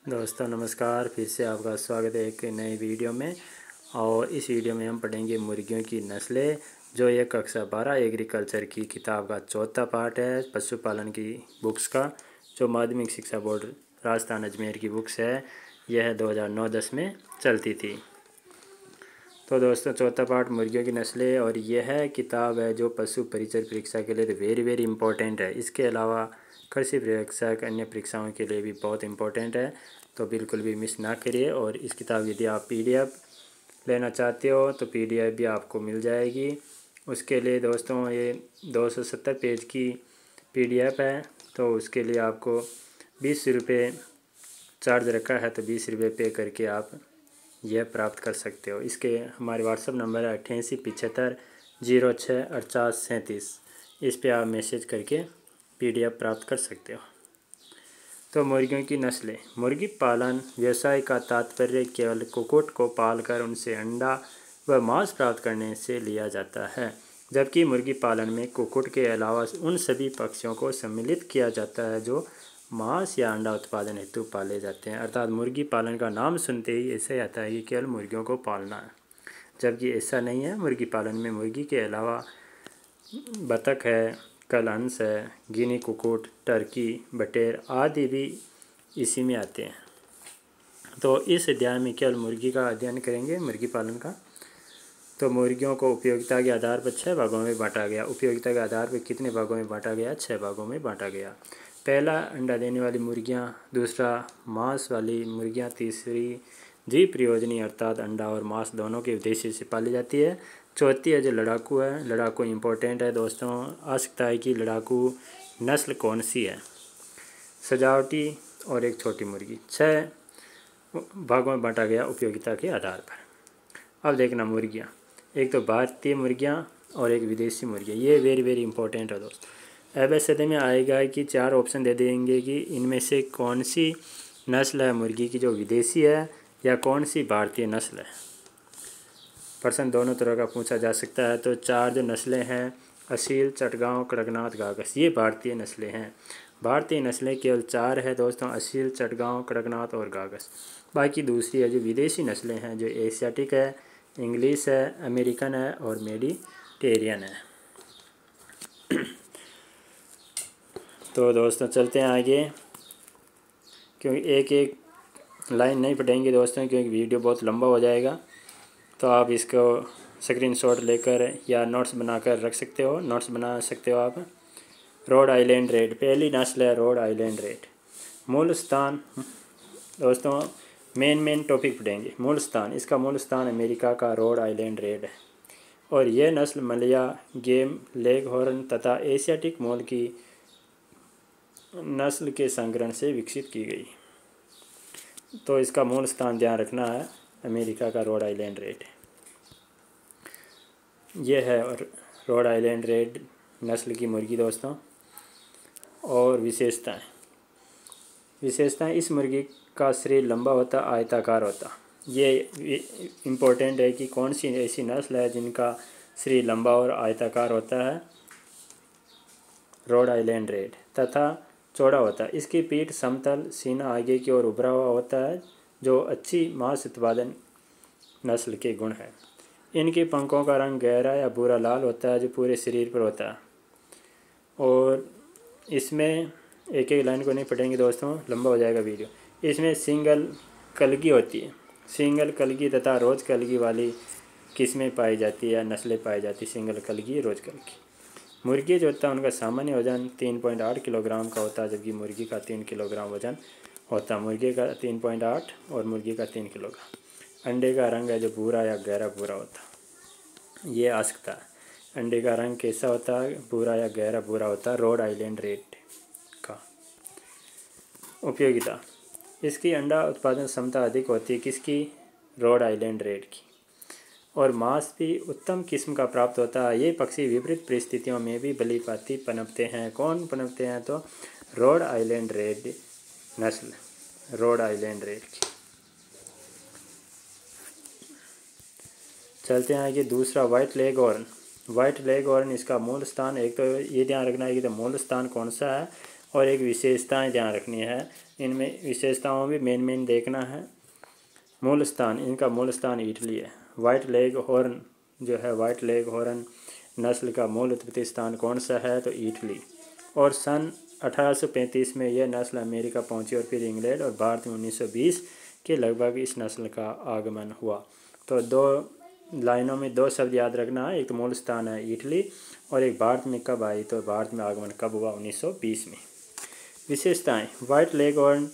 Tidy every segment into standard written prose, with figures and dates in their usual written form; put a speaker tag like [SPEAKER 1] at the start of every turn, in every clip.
[SPEAKER 1] दोस्तों नमस्कार। फिर से आपका स्वागत है एक नई वीडियो में। और इस वीडियो में हम पढ़ेंगे मुर्गियों की नस्लें, जो ये कक्षा 12 एग्रीकल्चर की किताब का चौथा पार्ट है पशुपालन की बुक्स का, जो माध्यमिक शिक्षा बोर्ड राजस्थान अजमेर की बुक्स है। यह 2009-10 में चलती थी। तो दोस्तों चौथा पार्ट मुर्गियों की नस्लें, और यह किताब है जो पशु परिचय परीक्षा के लिए तो वेरी इंपॉर्टेंट है। इसके अलावा कृषि परीक्षा अन्य परीक्षाओं के लिए भी बहुत इंपॉर्टेंट है, तो बिल्कुल भी मिस ना करिए। और इस किताब यदि आप PDF लेना चाहते हो तो PDF भी आपको मिल जाएगी। उसके लिए दोस्तों ये 270 पेज की PDF है, तो उसके लिए आपको 20 रुपये चार्ज रखा है, तो 20 रुपये पे करके आप यह प्राप्त कर सकते हो। इसके हमारे व्हाट्सअप नंबर है 8875064837। इस पे आप मैसेज करके PDF प्राप्त कर सकते हो। तो मुर्गियों की नस्लें। मुर्गी पालन व्यवसाय का तात्पर्य केवल कुक्कुट को पालकर उनसे अंडा व मांस प्राप्त करने से लिया जाता है, जबकि मुर्गी पालन में कुक्कुट के अलावा उन सभी पक्षियों को सम्मिलित किया जाता है जो मांस या अंडा उत्पादन हेतु पाले जाते हैं। अर्थात मुर्गी पालन का नाम सुनते ही ऐसे आता है कि केवल मुर्गियों को पालना है, जबकि ऐसा नहीं है। मुर्गी पालन में मुर्गी के अलावा बतख है, कलहंस है, गिनी कुक्कुट, टर्की, बटेर आदि भी इसी में आते हैं। तो इस अध्याय में केवल मुर्गी का अध्ययन करेंगे, मुर्गी पालन का। तो मुर्गियों को उपयोगिता के आधार पर 6 भागों में बांटा गया। उपयोगिता के आधार पर कितने भागों में बांटा गया? 6 भागों में बांटा गया। पहला अंडा देने वाली मुर्गियां, दूसरा मांस वाली मुर्गियां, तीसरी द्वि प्रयोजनी अर्थात अंडा और मांस दोनों के उद्देश्य से पाली जाती है। चौथी है जो लड़ाकू है। लड़ाकू इम्पोर्टेंट है दोस्तों, आ सकता है कि लड़ाकू नस्ल कौन सी है। सजावटी और एक छोटी मुर्गी। 6 भागों में बांटा गया उपयोगिता के आधार पर। अब देखना मुर्गियाँ, एक तो भारतीय मुर्गियाँ और एक विदेशी मुर्गियाँ। ये वेरी इंपॉर्टेंट है दोस्तों। ABCD में आएगा कि 4 ऑप्शन दे देंगे कि इनमें से कौन सी नस्ल है मुर्गी की जो विदेशी है या कौन सी भारतीय नस्ल है। प्रश्न दोनों तरह का पूछा जा सकता है। तो 4 जो नस्लें हैं, असील, चटगांव, कड़कनाथ, गागस, ये भारतीय नस्लें हैं। भारतीय नस्लें केवल 4 है दोस्तों, असील, चटगांव, कड़कनाथ और गागस। बाकी दूसरी है जो विदेशी नस्लें हैं, जो एशियाटिक है, इंग्लिश है, अमेरिकन है और मेडिटेरियन है। तो दोस्तों चलते हैं आगे, क्योंकि एक लाइन नहीं पढ़ेंगे दोस्तों, क्योंकि वीडियो बहुत लंबा हो जाएगा। तो आप इसको स्क्रीनशॉट लेकर या नोट्स बनाकर रख सकते हो, नोट्स बना सकते हो आप। रोड आइलैंड रेड, पहली नस्ल है रोड आइलैंड रेड। मूल स्थान दोस्तों, मेन टॉपिक पढ़ेंगे। मूल स्थान, इसका मूल स्थान अमेरिका का रोड आइलैंड रेड है, और यह नस्ल मलया, गेम, लेगहॉर्न तथा एशियाटिक मोल की नस्ल के संकरण से विकसित की गई। तो इसका मूल स्थान ध्यान रखना है, अमेरिका का रोड आइलैंड रेड। यह है रोड आइलैंड रेड नस्ल की मुर्गी दोस्तों। और विशेषताएं, इस मुर्गी का शरीर लंबा होता, आयताकार होता। ये इम्पोर्टेंट है कि कौन सी ऐसी नस्ल है जिनका शरीर लंबा और आयताकार होता है, रोड आइलैंड रेड, तथा चौड़ा होता है। इसकी पीठ समतल, सीना आगे की ओर उभरा हुआ होता है, जो अच्छी मांस उत्पादन नस्ल के गुण हैं। इनके पंखों का रंग गहरा या भूरा लाल होता है, जो पूरे शरीर पर होता है। और इसमें एक लाइन को नहीं पढ़ेंगे दोस्तों, लंबा हो जाएगा वीडियो। इसमें सिंगल कलगी होती है, सिंगल कलगी तथा रोज कलगी वाली किस्में पाई जाती है, नस्लें पाई जाती, सिंगल कलगी, रोज कलगी। मुर्गी जो होता है उनका सामान्य वजन 3.8 किलोग्राम का होता है, जबकि मुर्गी का 3 किलोग्राम वजन होता है। मुर्गी का 3.8 और मुर्गी का 3 किलोग्राम। अंडे का रंग है जो भूरा या गहरा भूरा होता। ये आ सकता है अंडे का रंग कैसा होता है, भूरा या गहरा भूरा होता है रोड आइलैंड रेड का। उपयोगिता, इसकी अंडा उत्पादन क्षमता अधिक होती है, किसकी? रोड आइलैंड रेड की। और मांस भी उत्तम किस्म का प्राप्त होता है। ये पक्षी विपरीत परिस्थितियों में भी भली भांति पनपते हैं। कौन पनपते हैं? तो रोड आइलैंड रेड नस्ल, रोड आइलैंड रेड की। चलते हैं आगे। दूसरा वाइट लेगहॉर्न। वाइट लेगहॉर्न, इसका मूल स्थान, एक तो ये ध्यान रखना है कि तो मूल स्थान कौन सा है, और एक विशेषताएं ध्यान रखनी है। इनमें विशेषताओं में मेन देखना है। मूल स्थान, इनका मूल स्थान इटली है। वाइट लेग हॉर्न जो है, वाइट लेग हॉर्न नस्ल का मूल उत्पत्ति स्थान कौन सा है, तो इटली। और सन 1835 में यह नस्ल अमेरिका पहुंची और फिर इंग्लैंड और भारत में 1920 के लगभग इस नस्ल का आगमन हुआ। तो दो लाइनों में दो शब्द याद रखना है, एक तो मूल स्थान है इटली और एक भारत में कब आई, तो भारत में आगमन कब हुआ, 1920 में। विशेषताएं, वाइट लेगहॉर्न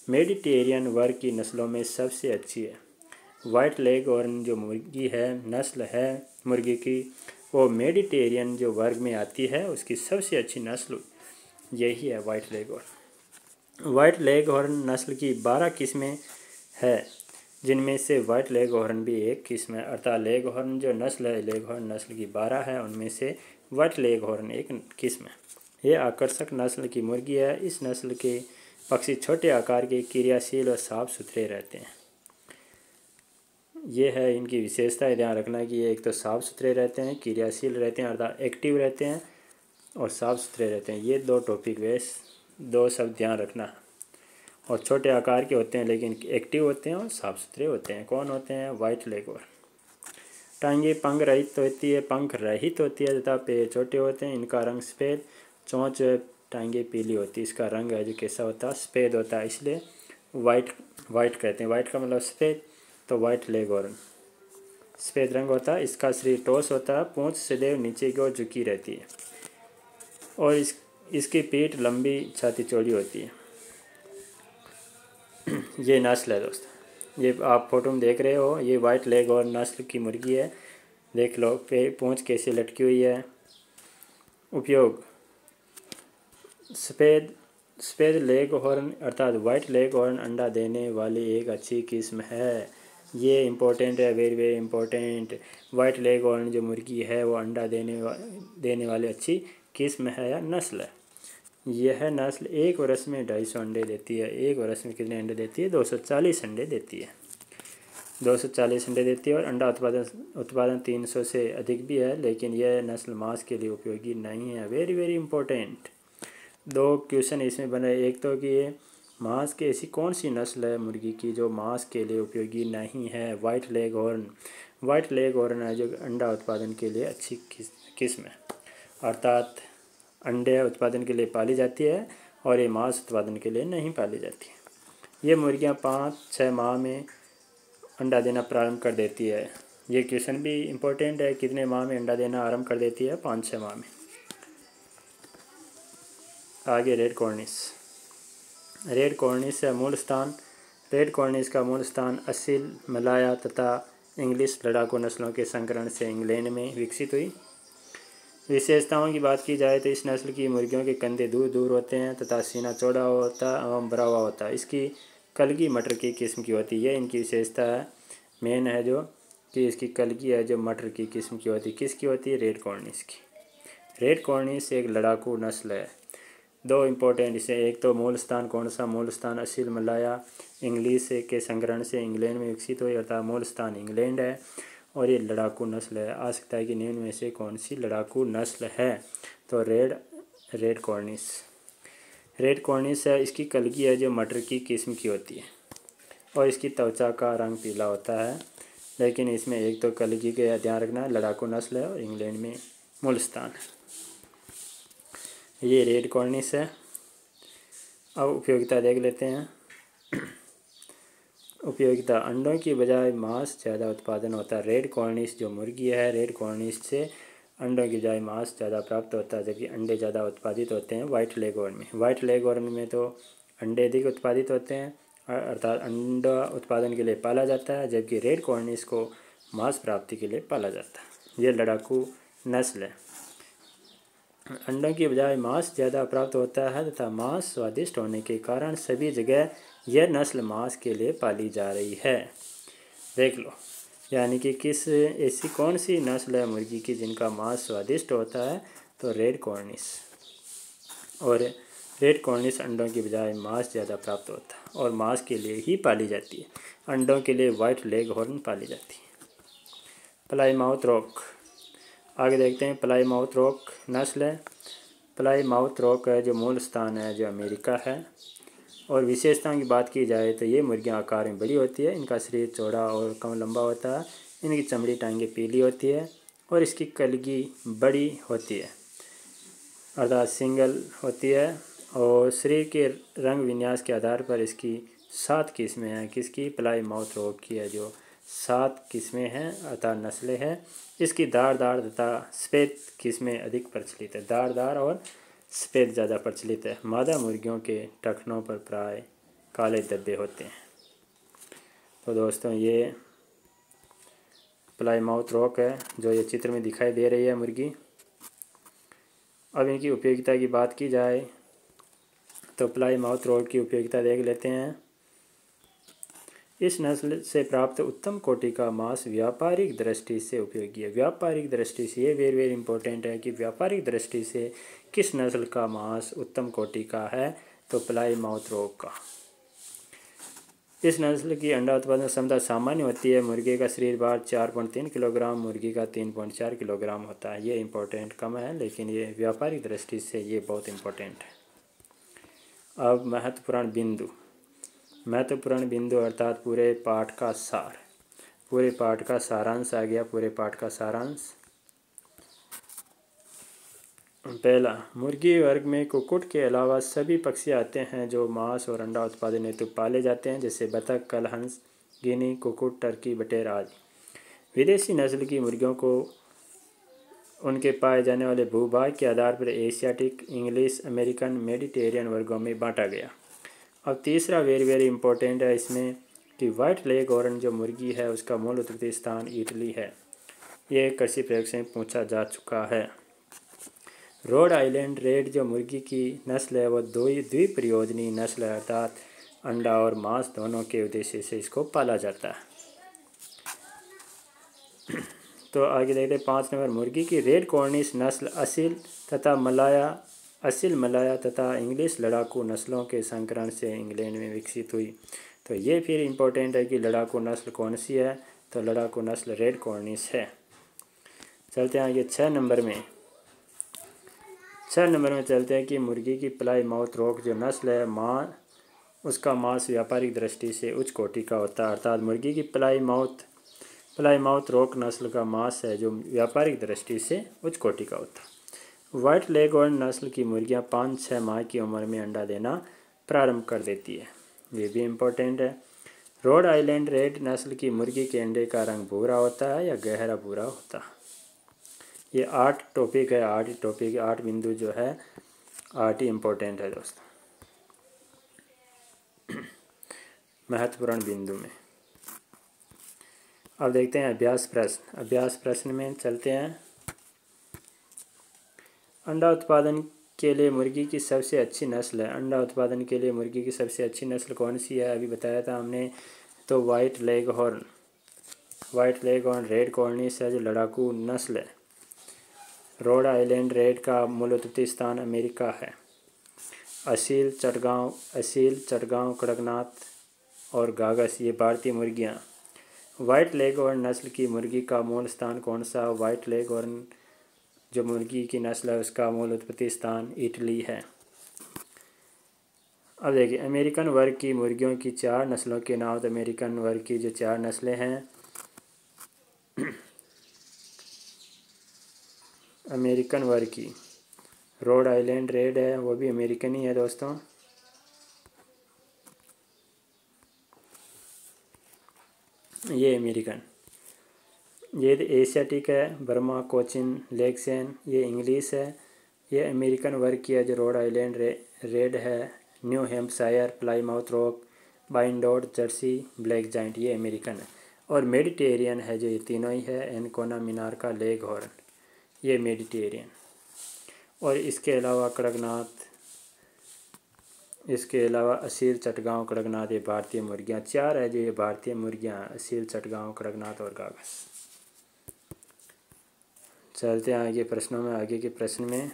[SPEAKER 1] मेडिटेरियन वर्ग की नस्लों में सबसे अच्छी है। वाइट लेगहॉर्न जो मुर्गी है, नस्ल है मुर्गी की, वो मेडिटेरियन जो वर्ग में आती है, उसकी सबसे अच्छी नस्ल यही है वाइट लेगहॉर्न। वाइट लेगहॉर्न नस्ल की 12 किस्में है, जिनमें से वाइट लेगहॉर्न भी एक किस्म है। अर्थात लेगहॉर्न जो नस्ल है, लेगहॉर्न नस्ल की 12 है, उनमें से वाइट लेगहॉर्न एक किस्म है। यह आकर्षक नस्ल की मुर्गी है। इस नस्ल के पक्षी छोटे आकार के, क्रियाशील और साफ सुथरे रहते हैं। ये है इनकी विशेषता, ध्यान रखना कि ये एक तो साफ़ सुथरे रहते हैं, क्रियाशील रहते हैं अर्थात एक्टिव रहते हैं, और साफ़ सुथरे रहते हैं। ये दो टॉपिक वेस, दो शब्द ध्यान रखना। और छोटे आकार के होते हैं लेकिन एक्टिव होते हैं और साफ़ सुथरे होते हैं। कौन होते हैं, वाइट लेगहॉर्न। टांगे पंख रहित होती है, पंख रहित होती है तथा पैर छोटे होते हैं। इनका रंग सफ़ेद, चोंच टांगे पीली होती है। इसका रंग है जो कैसा होता है, सफ़ेद होता है, इसलिए वाइट कहते हैं। वाइट का मतलब सफ़ेद, तो वाइट लेगहॉर्न सफ़ेद रंग होता है। इसका शरीर ठोस होता है, पूंछ सदैव नीचे की ओर झुकी रहती है और इसकी पीठ लंबी, छाती चौड़ी होती है। ये नस्ल है दोस्त, ये आप फोटो में देख रहे हो, ये वाइट लेगहॉर्न नस्ल की मुर्गी है। देख लो पूंछ कैसे लटकी हुई है। उपयोग, सफ़ेद लेगहॉर्न अर्थात वाइट लेगहॉर्न अंडा देने वाली एक अच्छी किस्म है। ये इम्पोर्टेंट है, वेरी इम्पोर्टेंट। वाइट लेगहॉर्न जो मुर्गी है वो अंडा देने वाली अच्छी किस्म है या नस्ल है। यह नस्ल एक वर्ष में 250 अंडे देती है। एक वर्ष में कितने अंडे देती है, 240 अंडे देती है। 240 अंडे देती है और अंडा उत्पादन 300 से अधिक भी है, लेकिन यह नस्ल मांस के लिए उपयोगी नहीं है। Very important. दो क्वेश्चन इसमें बने, एक तो कि ये मांस की ऐसी कौन सी नस्ल है मुर्गी की जो मांस के लिए उपयोगी नहीं है। वाइट लेगहॉर्न है जो अंडा उत्पादन के लिए अच्छी किस्म है, अर्थात अंडे उत्पादन के लिए पाली जाती है और ये मांस उत्पादन के लिए नहीं पाली जाती है। ये मुर्गियां 5-6 माह में अंडा देना प्रारंभ कर देती है। ये क्वेश्चन भी इम्पोर्टेंट है, कितने माह में अंडा देना आरंभ कर देती है, 5-6 माह में। आगे रेड कॉर्निश है मूल स्थान। रेड कॉर्निश का मूल स्थान असील, मलाया तथा इंग्लिश लड़ाकू नस्लों के संकरण से इंग्लैंड में विकसित हुई। विशेषताओं की बात की जाए तो इस नस्ल की मुर्गियों के कंधे दूर होते हैं तथा सीना चौड़ा होता एवं भरा हुआ होता है। इसकी कलगी मटर की किस्म की होती है। इनकी विशेषता है, मेन है जो कि इसकी कलगी है जो मटर की किस्म की होती है। किसकी होती है, रेड कॉर्निश की। रेड कॉर्निश एक लड़ाकू नस्ल है। दो इम्पोर्टेंट इसे, एक तो मूल स्थान कौन सा, मूल स्थान असील मलाया इंग्लिश के संग्रहण से इंग्लैंड में विकसित हुई अर्थात मूल स्थान इंग्लैंड है। और ये लड़ाकू नस्ल है। आ सकता है कि निम्न में से कौन सी लड़ाकू नस्ल है, तो रेड कॉर्निश है। इसकी कलगी है जो मटर की किस्म की होती है और इसकी त्वचा का रंग पीला होता है, लेकिन इसमें एक तो कलगी का ध्यान रखना है, लड़ाकू नस्ल है और इंग्लैंड में मूल स्थान है। ये रेड कॉर्निश है। अब उपयोगिता देख लेते हैं। उपयोगिता, अंडों की बजाय मांस ज़्यादा उत्पादन होता है। रेड कॉर्निश जो मुर्गी है, रेड कॉर्निश से अंडों की बजाय मांस ज़्यादा प्राप्त होता है, जबकि अंडे ज़्यादा उत्पादित होते हैं वाइट लेगहॉर्न में। वाइट लेगहॉर्न में तो अंडे अधिक उत्पादित होते हैं अर्थात अंडा उत्पादन के लिए पाला जाता है, जबकि रेड कॉर्निश को मांस प्राप्ति के लिए पाला जाता है। ये लड़ाकू नस्ल है। अंडों की बजाय मांस ज़्यादा प्राप्त होता है तथा मांस स्वादिष्ट होने के कारण सभी जगह यह नस्ल मांस के लिए पाली जा रही है। देख लो, यानी कि किस ऐसी कौन सी नस्ल है मुर्गी की जिनका मांस स्वादिष्ट होता है, तो रेड कॉर्निश। और रेड कॉर्निश अंडों की बजाय मांस ज़्यादा प्राप्त होता है और मांस के लिए ही पाली जाती है। अंडों के लिए वाइट लेगहॉर्न पाली जाती है। प्लाईमाउथ रॉक, आगे देखते हैं। प्लाईमाउथ रॉक नस्ल है। प्लाईमाउथ रॉक है जो मूल स्थान है जो अमेरिका है। और विशेषताओं की बात की जाए तो ये मुर्गियाँ आकार में बड़ी होती है, इनका शरीर चौड़ा और कम लंबा होता है, इनकी चमड़ी टांगें पीली होती है और इसकी कलगी बड़ी होती है अर्थात सिंगल होती है। और शरीर के रंग विन्यास के आधार पर इसकी 7 किस्में हैं। किसकी? प्लाईमाउथ रॉक की है जो 7 किस्में हैं अर्थात नस्लें हैं। इसकी धारदार तथा सफ़ेद किस्में अधिक प्रचलित है। धारदार और सफ़ेद ज़्यादा प्रचलित है। मादा मुर्गियों के टखनों पर प्राय काले धब्बे होते हैं। तो दोस्तों ये प्लाईमाउथ रॉक है जो ये चित्र में दिखाई दे रही है मुर्गी। अब इनकी उपयोगिता की बात की जाए तो प्लाईमाउथ रॉक की उपयोगिता देख लेते हैं। इस नस्ल से प्राप्त उत्तम कोटि का मांस व्यापारिक दृष्टि से उपयोगी है। व्यापारिक दृष्टि से ये वेरी इंपॉर्टेंट है कि व्यापारिक दृष्टि से किस नस्ल का मांस उत्तम कोटि का है, तो प्लाईमाउथ रॉक का। इस नस्ल की अंडा उत्पादन क्षमता सामान्य होती है। मुर्गी का शरीर भार 4.3 किलोग्राम, मुर्गी का 3.4 किलोग्राम होता है। ये इंपॉर्टेंट कम है लेकिन ये व्यापारिक दृष्टि से ये बहुत इंपॉर्टेंट है। अब महत्वपूर्ण बिंदु अर्थात पूरे पाठ का सार। पूरे पाठ का सारांश आ गया। पूरे पाठ का सारांश। पहला, मुर्गी वर्ग में कुक्कुट के अलावा सभी पक्षी आते हैं जो मांस और अंडा उत्पादन हेतु पाले जाते हैं, जैसे बतख, कलहंस, गिनी, कुक्कुट, टर्की, बटेर आदि। विदेशी नस्ल की मुर्गियों को उनके पाए जाने वाले भूभाग के आधार पर एशियाटिक, इंग्लिश, अमेरिकन, मेडिटेरियन वर्गों में बांटा गया। अब तीसरा वेरी इंपॉर्टेंट है इसमें कि वाइट लेगहॉर्न जो मुर्गी है उसका मूल उत्पत्ति स्थान इटली है। ये कृषि प्रयोग से पूछा जा चुका है। रोड आइलैंड रेड जो मुर्गी की नस्ल है वो द्विप्रयोजनी नस्ल है अर्थात अंडा और मांस दोनों के उद्देश्य से इसको पाला जाता है। तो आगे देखते हैं 5 नंबर, मुर्गी की रेड कॉर्निश नस्ल असील मलाया तथा इंग्लिश लड़ाकू नस्लों के संकरण से इंग्लैंड में विकसित हुई। तो ये फिर इम्पोर्टेंट है कि लड़ाकू नस्ल कौन सी है, तो लड़ाकू नस्ल रेड कॉर्निश है। चलते हैं आगे 6 नंबर में। 6 नंबर में चलते हैं कि मुर्गी की प्लाईमाउथ रॉक जो नस्ल है उसका मांस व्यापारिक दृष्टि से उच्च कोटि का होता है अर्थात मुर्गी की प्लाईमाउथ रॉक नस्ल का मांस है जो व्यापारिक दृष्टि से उच्च कोटि का होता है। वाइट लेगहॉर्न नस्ल की मुर्गियां 5-6 माह की उम्र में अंडा देना प्रारंभ कर देती है। ये भी इम्पोर्टेंट है। रोड आइलैंड रेड नस्ल की मुर्गी के अंडे का रंग भूरा होता है या गहरा भूरा होता है। ये 8 टॉपिक है। 8 बिंदु जो है 8 ही इम्पोर्टेंट है दोस्तों महत्वपूर्ण बिंदु में। अब देखते हैं अभ्यास प्रश्न। अभ्यास प्रश्न में चलते हैं। अंडा उत्पादन के लिए मुर्गी की सबसे अच्छी नस्ल है। अंडा उत्पादन के लिए मुर्गी की सबसे अच्छी नस्ल कौन सी है? अभी बताया था हमने। तो वाइट लेगहॉर्न रेड कॉर्निश है जो लड़ाकू नस्ल है। रोड आइलैंड रेड का मूल उत्पत्ति स्थान अमेरिका है। असील, चटगांव, कड़कनाथ और गागस ये भारतीय मुर्गियाँ। वाइट लेगहॉर्न नस्ल की मुर्गी का मूल स्थान कौन सा? वाइट लेगहॉर्न जो मुर्गी की नस्ल है उसका मूल उत्पत्ति स्थान इटली है। अब देखिए अमेरिकन वर्ग की मुर्गियों की 4 नस्लों के नाम। तो अमेरिकन वर्ग की जो 4 नस्लें हैं अमेरिकन वर्ग की रोड आइलैंड रेड है, वो भी अमेरिकन ही है दोस्तों। ये अमेरिकन। ये एशियाटिक है, बर्मा, कोचिन, लेगसेन, ये इंग्लिश है। ये अमेरिकन वर्ग की है जो रोड आइलैंड रेड है। New Hampshire, Plymouth Rock, Wyandotte, Jersey, black giant ये अमेरिकन है। और मेडिटेरियन है जो ये तीनों ही है। एनकोना, मिनार्का, लेगहॉर्न ये मेडिटेरियन। और इसके अलावा कड़कनाथ, इसके अलावा असील, चटगांव, कड़कनाथ ये भारतीय मुर्गियाँ 4 है जो ये भारतीय मुर्गियाँ असील, चटगांव, कड़कनाथ और गागस। चलते हैं आगे प्रश्नों में। आगे के प्रश्न में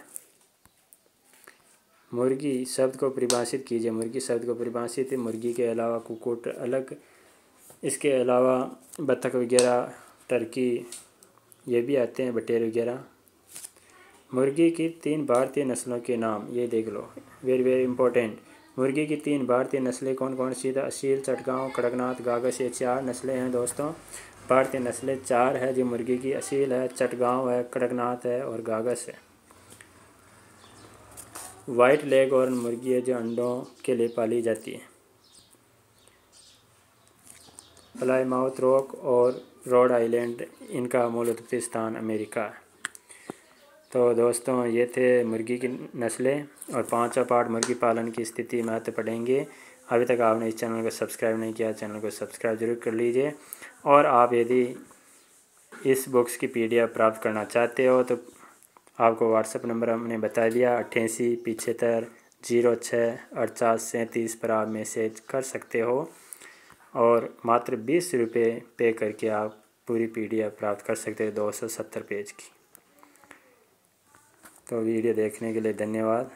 [SPEAKER 1] मुर्गी शब्द को परिभाषित कीजिए। मुर्गी शब्द को परिभाषित। मुर्गी के अलावा कुक्कुट अलग, इसके अलावा बतख वगैरह, टर्की ये भी आते हैं, बटेर वगैरह। मुर्गी की 3 भारतीय नस्लों के नाम ये देख लो, वेरी वेरी इंपॉर्टेंट। मुर्गी की 3 भारतीय नस्लें कौन कौन सी? असील, चटगांव, कड़कनाथ, गागस। ये 4 नस्लें हैं दोस्तों। भारतीय नस्लें 4 है जो मुर्गी की। असील है, चटगांव है, कड़कनाथ है और गागस है। वाइट लेग और मुर्गी है जो अंडों के लिए पाली जाती है। प्लायमाउथ रॉक और रोड आइलैंड इनका मूल उत्पत्ति स्थान अमेरिका है। तो दोस्तों ये थे मुर्गी की नस्लें और 5वां पार्ट मुर्गी पालन की स्थिति महत्व पढ़ेंगे। अभी तक आपने इस चैनल को सब्सक्राइब नहीं किया, चैनल को सब्सक्राइब जरूर कर लीजिए। और आप यदि इस बुक्स की PDF प्राप्त करना चाहते हो तो आपको व्हाट्सएप नंबर हमने बता दिया 88 75 06 48 37 पर आप मैसेज कर सकते हो और मात्र 20 रुपये पे करके आप पूरी PDF प्राप्त कर सकते हो 270 पेज की। तो वीडियो देखने के लिए धन्यवाद।